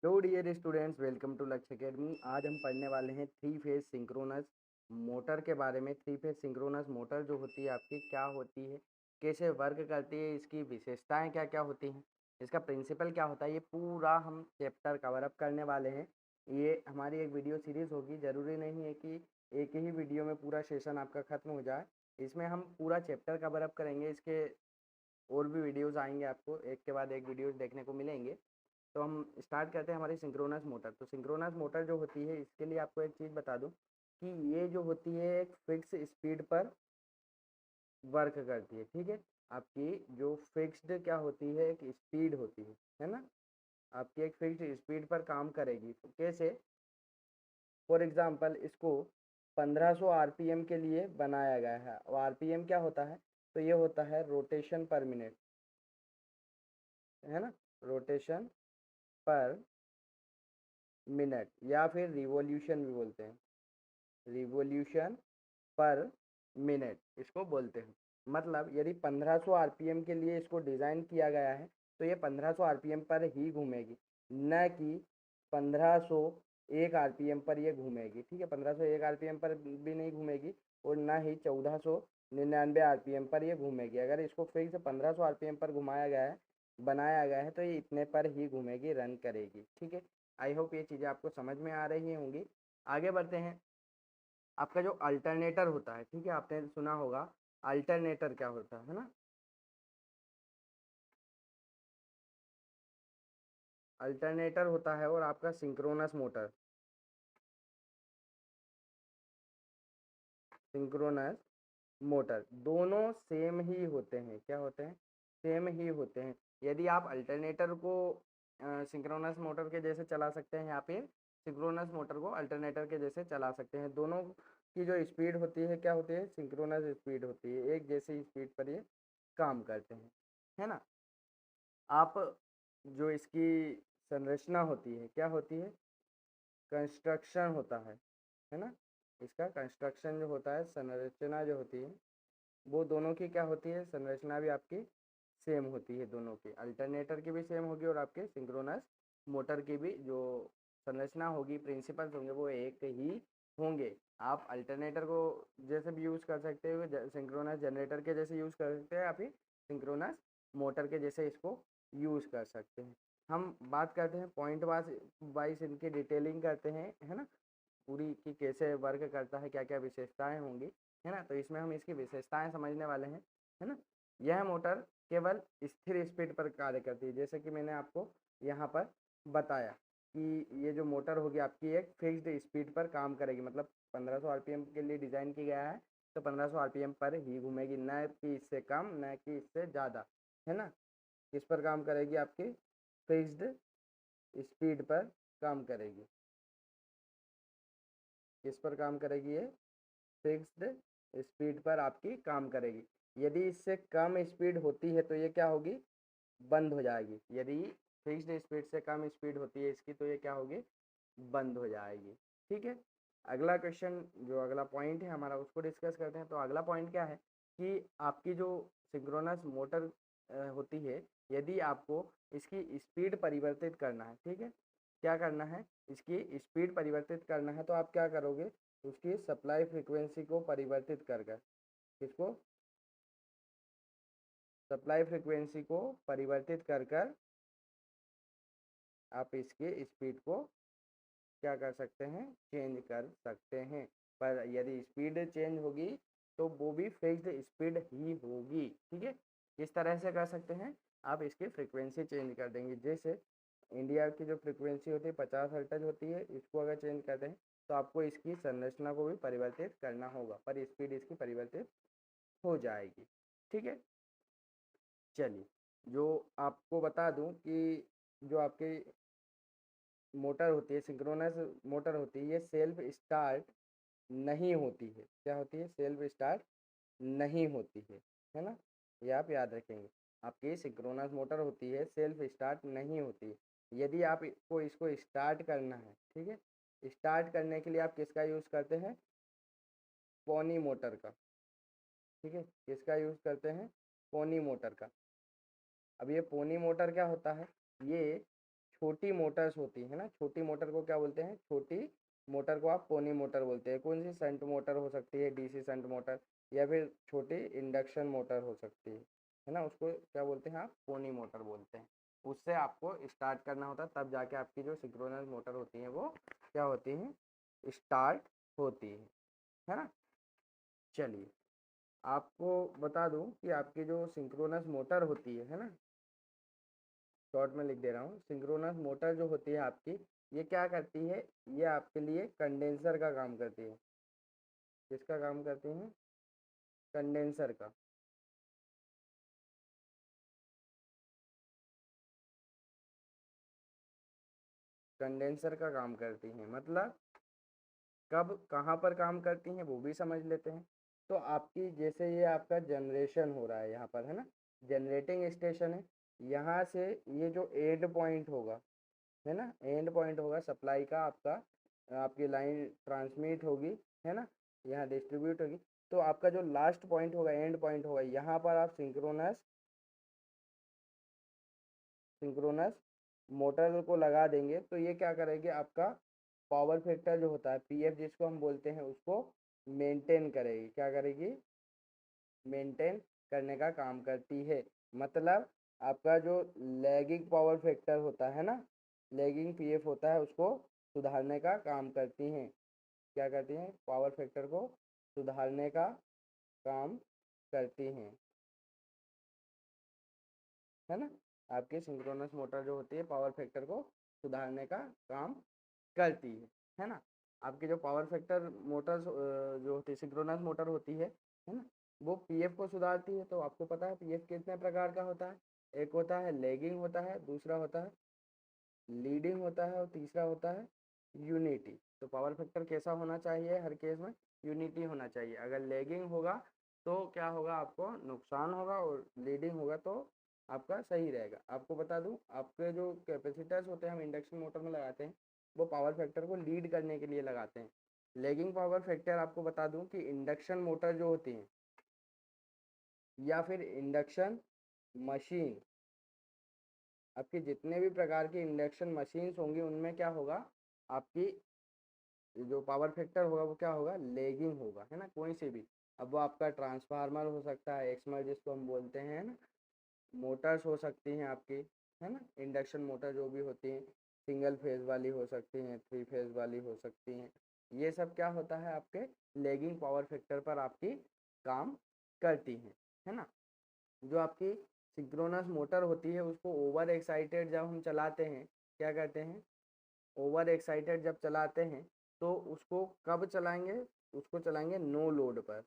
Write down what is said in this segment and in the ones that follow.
Hello dear students, welcome to Lakshya academy. आज हम पढ़ने वाले हैं थ्री फेज सिंक्रोनस मोटर के बारे में। थ्री फेज सिंक्रोनस मोटर जो होती है आपकी क्या होती है, कैसे वर्क करती है, इसकी विशेषताएं क्या क्या होती हैं, इसका प्रिंसिपल क्या होता है, ये पूरा हम चैप्टर कवर अप करने वाले हैं। ये हमारी एक वीडियो सीरीज़ होगी। ज़रूरी नहीं है कि एक ही वीडियो में पूरा सेशन आपका ख़त्म हो जाए। इसमें हम पूरा चैप्टर कवर अप करेंगे। इसके और भी वीडियोज़ आएंगे, आपको एक के बाद एक वीडियोज़ देखने को मिलेंगे। तो हम स्टार्ट करते हैं हमारी सिंक्रोनस मोटर। तो सिंक्रोनस मोटर जो होती है, इसके लिए आपको एक चीज़ बता दूं कि ये जो होती है एक फिक्स स्पीड पर वर्क करती है। ठीक है, आपकी जो फिक्स्ड क्या होती है, एक स्पीड होती है ना। आपकी एक फिक्स्ड स्पीड पर काम करेगी। तो कैसे? फॉर एग्जांपल इसको 1500 आरपीएम के लिए बनाया गया है। और आरपीएम क्या होता है? तो ये होता है रोटेशन पर मिनट, है ना। रोटेशन पर मिनट या फिर रिवॉल्यूशन भी बोलते हैं। रिवॉल्यूशन पर मिनट इसको बोलते हैं। मतलब यदि 1500 आरपीएम के लिए इसको डिज़ाइन किया गया है तो ये 1500 आरपीएम पर ही घूमेगी, न कि 1501 आरपीएम पर ये घूमेगी। ठीक है, 1501 आरपीएम पर भी नहीं घूमेगी और ना ही 1499 आरपीएम पर ये घूमेगी। अगर इसको फिक्स 1500 आरपीएम पर घुमाया गया है, बनाया गया है, तो ये इतने पर ही घूमेगी, रन करेगी। ठीक है, आई होप ये चीज़ें आपको समझ में आ रही होंगी। आगे बढ़ते हैं। आपका जो अल्टरनेटर होता है, ठीक है, आपने सुना होगा अल्टरनेटर क्या होता है ना। अल्टरनेटर होता है और आपका सिंक्रोनस मोटर, सिंक्रोनस मोटर दोनों सेम ही होते हैं। क्या होते हैं? सेम ही होते हैं। यदि आप अल्टरनेटर को सिंक्रोनस मोटर के जैसे चला सकते हैं या फिर सिंक्रोनस मोटर को अल्टरनेटर के जैसे चला सकते हैं। दोनों की जो स्पीड होती है क्या होती है? सिंक्रोनस स्पीड होती है। एक जैसी स्पीड पर ये काम करते हैं, है ना। आप जो इसकी संरचना होती है क्या होती है? कंस्ट्रक्शन होता है ना। इसका कंस्ट्रक्शन जो होता है, संरचना जो होती है, वो दोनों की क्या होती है? संरचना भी आपकी सेम होती है। दोनों की, अल्टरनेटर की भी सेम होगी और आपके सिंक्रोनस मोटर की भी जो संरचना होगी, प्रिंसिपल्स होंगे, वो एक ही होंगे। आप अल्टरनेटर को जैसे भी यूज़ कर सकते हो, सिंक्रोनस जनरेटर के जैसे यूज़ कर सकते हैं, या फिर सिंक्रोनस मोटर के जैसे इसको यूज़ कर सकते हैं। हम बात करते हैं पॉइंट वाइज इनकी डिटेलिंग करते हैं, है ना, पूरी कि कैसे वर्क करता है, क्या क्या विशेषताएं होंगी, है ना। तो इसमें हम इसकी विशेषताएं समझने वाले हैं, है ना। यह मोटर केवल स्थिर स्पीड पर कार्य करती है। जैसे कि मैंने आपको यहाँ पर बताया कि ये जो मोटर होगी आपकी एक फिक्स्ड स्पीड पर काम करेगी। मतलब 1500 आरपीएम के लिए डिज़ाइन किया गया है, तो 1500 आरपीएम पर ही घूमेगी, न कि इससे कम न कि इससे ज़्यादा, है ना। किस पर काम करेगी? आपकी फिक्स्ड स्पीड पर काम करेगी। किस पर काम करेगी? ये फिक्स्ड स्पीड पर आपकी काम करेगी। यदि इससे कम स्पीड होती है तो ये क्या होगी? बंद हो जाएगी। यदि फिक्स्ड स्पीड से कम स्पीड होती है इसकी, तो ये क्या होगी? बंद हो जाएगी। ठीक है, अगला क्वेश्चन, जो अगला पॉइंट है हमारा, उसको डिस्कस करते हैं। तो अगला पॉइंट क्या है कि आपकी जो सिंक्रोनस मोटर होती है, यदि आपको इसकी स्पीड परिवर्तित करना है, ठीक है, क्या करना है? इसकी स्पीड परिवर्तित करना है, तो आप क्या करोगे? उसकी सप्लाई फ्रीक्वेंसी को परिवर्तित कर कर, किसको? सप्लाई फ्रीक्वेंसी को परिवर्तित कर कर आप इसके स्पीड को क्या कर सकते हैं? चेंज कर सकते हैं। पर यदि स्पीड चेंज होगी तो वो भी फिक्स्ड स्पीड ही होगी। ठीक है, किस तरह से कर सकते हैं? आप इसकी फ्रीक्वेंसी चेंज कर देंगे। जैसे इंडिया की जो फ्रीक्वेंसी होती है 50 हर्ट्ज होती है, इसको अगर चेंज करते हैं तो आपको इसकी संरचना को भी परिवर्तित करना होगा, पर स्पीड इसकी परिवर्तित हो जाएगी। ठीक है, चलिए, जो आपको बता दूं कि जो आपकी मोटर होती है, सिंक्रोनस मोटर होती है, ये सेल्फ स्टार्ट नहीं होती है। क्या होती है? सेल्फ स्टार्ट नहीं होती है ना। ये आप याद रखेंगे। आपकी सिंक्रोनस मोटर होती है, सेल्फ स्टार्ट नहीं होती है। यदि आप इसको स्टार्ट करना है, ठीक है, स्टार्ट करने के लिए आप किसका यूज़ करते हैं? पोनी मोटर का। ठीक है, किसका यूज़ करते हैं? पोनी मोटर का। अब ये पोनी मोटर क्या होता है? ये छोटी मोटर्स होती है ना, छोटी मोटर को क्या बोलते हैं, छोटी मोटर को आप पोनी मोटर बोलते हैं। कौन सी, शंट मोटर हो सकती है, डीसी शंट मोटर, या फिर छोटी इंडक्शन मोटर हो सकती है ना, उसको क्या बोलते हैं आप, पोनी मोटर बोलते हैं। उससे आपको स्टार्ट करना होता है, तब जाके आपकी जो सिंक्रोनस मोटर होती है वो क्या होती है, स्टार्ट होती है ना। चलिए आपको बता दूं कि आपकी जो सिंक्रोनस मोटर होती है ना, शॉर्ट में लिख दे रहा हूँ, सिंक्रोनस मोटर जो होती है आपकी, ये क्या करती है, ये आपके लिए कंडेंसर का काम करती है। किसका काम करती है, कंडेंसर का। कंडेंसर का काम करती हैं, मतलब कब कहाँ पर काम करती हैं वो भी समझ लेते हैं। तो आपकी जैसे ये आपका जनरेशन हो रहा है यहाँ पर है ना, जनरेटिंग स्टेशन है, यहाँ से ये जो एंड पॉइंट होगा है ना, एंड पॉइंट होगा सप्लाई का आपका, आपकी लाइन ट्रांसमिट होगी है ना, यहाँ डिस्ट्रीब्यूट होगी, तो आपका जो लास्ट पॉइंट होगा, एंड पॉइंट होगा, यहाँ पर आप सिंक्रोनस मोटर को लगा देंगे, तो ये क्या करेगी, आपका पावर फैक्टर जो होता है पीएफ जिसको हम बोलते हैं, उसको मेंटेन करेगी। क्या करेगी, मेंटेन करने का काम करती है। मतलब आपका जो लैगिंग पावर फैक्टर होता है ना, लैगिंग पीएफ होता है, उसको सुधारने का काम करती हैं। क्या करती हैं, पावर फैक्टर को सुधारने का काम करती हैं, है ना। आपकी सिंक्रोनस मोटर जो होती है पावर फैक्टर को सुधारने का काम करती है ना। आपकी जो पावर फैक्टर मोटर्स जो होती है, सिंक्रोनस मोटर होती है ना, वो पीएफ को सुधारती है। तो आपको पता है पीएफ कितने प्रकार का होता है, एक होता है लैगिंग होता है, दूसरा होता है लीडिंग होता है, और तीसरा होता है यूनिटी। तो पावर फैक्टर कैसा होना चाहिए, हर केस में यूनिटी होना चाहिए। अगर लैगिंग होगा तो क्या होगा, आपको नुकसान होगा, और लीडिंग होगा तो आपका सही रहेगा। आपको बता दूं, आपके जो कैपेसिटर्स होते हैं हम इंडक्शन मोटर में लगाते हैं, वो पावर फैक्टर को लीड करने के लिए लगाते हैं। लैगिंग पावर फैक्टर आपको बता दूं कि इंडक्शन मोटर जो होती हैं, या फिर इंडक्शन मशीन, आपके जितने भी प्रकार की इंडक्शन मशीन्स होंगी उनमें क्या होगा, आपकी जो पावर फैक्टर होगा वो क्या होगा, लेगिंग होगा, है ना, कोई से भी। अब वो आपका ट्रांसफार्मर हो सकता है, एक्समर जिसको हम बोलते हैं ना, मोटर्स हो सकती हैं आपकी, है ना, इंडक्शन मोटर जो भी होती हैं, सिंगल फेज वाली हो सकती हैं, थ्री फेज वाली हो सकती हैं। ये सब क्या होता है, आपके लेगिंग पावर फैक्टर पर आपकी काम करती हैं, है ना। जो आपकी सिंक्रोनस मोटर होती है उसको ओवर एक्साइटेड जब हम चलाते हैं, क्या कहते हैं, ओवर एक्साइटेड जब चलाते हैं, तो उसको कब चलाएंगे, उसको चलाएंगे नो लोड पर।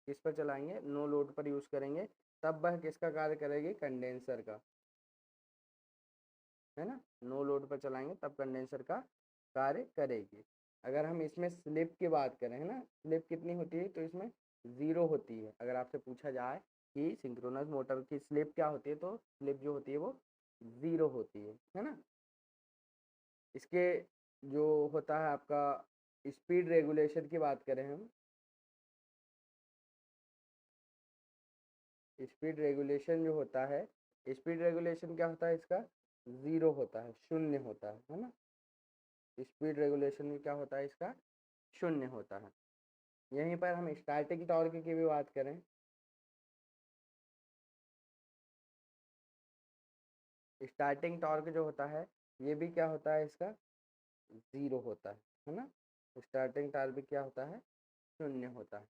किस पर चलाएंगे, नो लोड पर यूज़ करेंगे, तब वह किसका कार्य करेगी, कंडेंसर का, है ना। नो लोड पर चलाएंगे तब कंडेंसर का कार्य करेगी। अगर हम इसमें स्लिप की बात करें, है ना, स्लिप कितनी होती है, तो इसमें ज़ीरो होती है। अगर आपसे पूछा जाए कि सिंक्रोनस मोटर की स्लिप क्या होती है, तो स्लिप जो होती है वो ज़ीरो होती है ना। इसके जो होता है आपका स्पीड रेगुलेशन की बात करें हम, स्पीड रेगुलेशन जो होता है, स्पीड रेगुलेशन क्या होता है, इसका ज़ीरो होता है, शून्य होता है ना। स्पीड रेगुलेशन में क्या होता है, इसका शून्य होता है। यहीं पर हम स्टार्टिंग टॉर्क की भी बात करें, स्टार्टिंग टॉर्क जो होता है ये भी क्या होता है, इसका ज़ीरो होता है ना। स्टार्टिंग टॉर्क भी क्या होता है, शून्य होता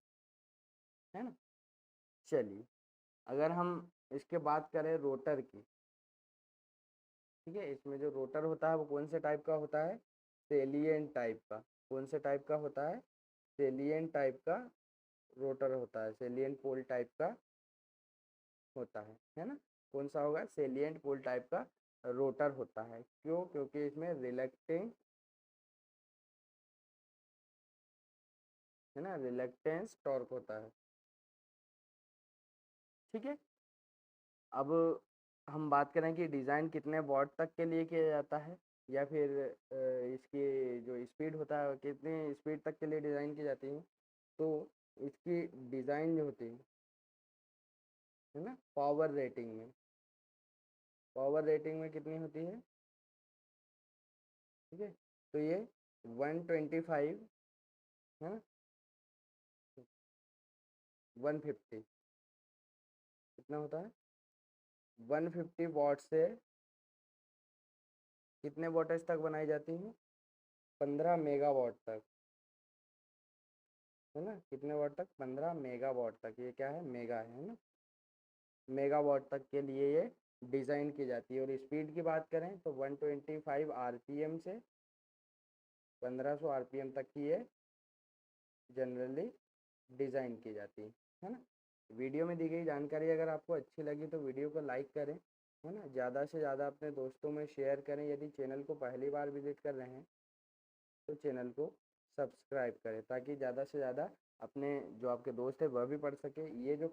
है ना। चलिए अगर हम इसके बात करें रोटर की, ठीक है, इसमें जो रोटर होता है वो कौन से टाइप का होता है, सेलिएंट टाइप का। कौन से टाइप का होता है, सेलिएंट टाइप का रोटर होता है, सेलिएंट पोल टाइप का होता है ना। कौन सा होगा, सेलिएंट पोल टाइप का रोटर होता है। क्यों, क्योंकि इसमें रिलेक्टिंग, है ना, रिलेक्टेंस टॉर्क होता है, ठीक है। अब हम बात करें कि डिज़ाइन कितने वॉट तक के लिए किया जाता है, या फिर इसकी जो स्पीड होता है कितनी स्पीड तक के लिए डिज़ाइन की जाती है। तो इसकी डिज़ाइन जो होती है ना, पावर रेटिंग में, पावर रेटिंग में कितनी होती है, ठीक है। तो ये 125 है ना, 150 कितना होता है, 150 वॉट से कितने वोल्टेज तक बनाई जाती है, 15 मेगावाट तक, है ना, कितने वाट तक, 15 मेगावाट तक, ये क्या है, मेगा है ना, मेगावाट तक के लिए ये डिज़ाइन की जाती है। और स्पीड की बात करें तो 125 आरपीएम से 1500 आरपीएम तक की ये जनरली डिज़ाइन की जाती है ना। वीडियो में दी गई जानकारी अगर आपको अच्छी लगी तो वीडियो को लाइक करें, है ना, ज़्यादा से ज़्यादा अपने दोस्तों में शेयर करें। यदि चैनल को पहली बार विजिट कर रहे हैं तो चैनल को सब्सक्राइब करें, ताकि ज़्यादा से ज़्यादा अपने जो आपके दोस्त हैं वह भी पढ़ सके। ये जो